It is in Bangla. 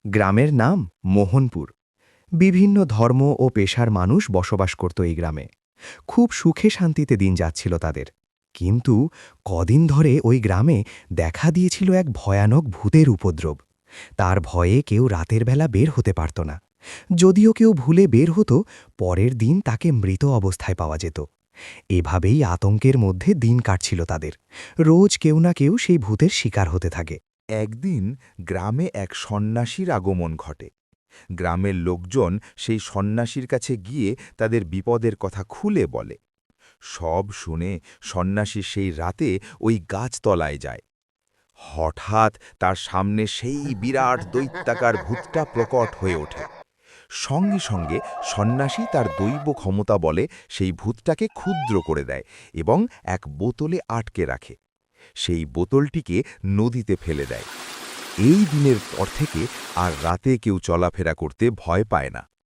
গ্রামের নাম মোহনপুর। বিভিন্ন ধর্ম ও পেশার মানুষ বসবাস করত এই গ্রামে। খুব সুখে শান্তিতে দিন যাচ্ছিল তাদের। কিন্তু কদিন ধরে ওই গ্রামে দেখা দিয়েছিল এক ভয়ানক ভূতের উপদ্রব। তার ভয়ে কেউ রাতের বেলা বের হতে পারত না। যদিও কেউ ভুলে বের হতো, পরের দিন তাকে মৃত অবস্থায় পাওয়া যেত। এভাবেই আতঙ্কের মধ্যে দিন কাটছিল তাদের। রোজ কেউ না কেউ সেই ভূতের শিকার হতে থাকে। একদিন গ্রামে এক সন্ন্যাসীর আগমন ঘটে। গ্রামের লোকজন সেই সন্ন্যাসীর কাছে গিয়ে তাদের বিপদের কথা খুলে বলে। সব শুনে সন্ন্যাসী সেই রাতে ওই গাছতলায় যায়। হঠাৎ তার সামনে সেই বিরাট দৈত্যাকার ভূতটা প্রকট হয়ে ওঠে। সঙ্গে সঙ্গে সন্ন্যাসী তার দৈব ক্ষমতা বলে সেই ভূতটাকে ক্ষুদ্র করে দেয় এবং এক বোতলে আটকে রাখে। সেই বোতলটিকে নদীতে ফেলে দেয়। এই দিনের পর থেকে আর রাতে কেউ চলাফেরা করতে ভয় পায় না।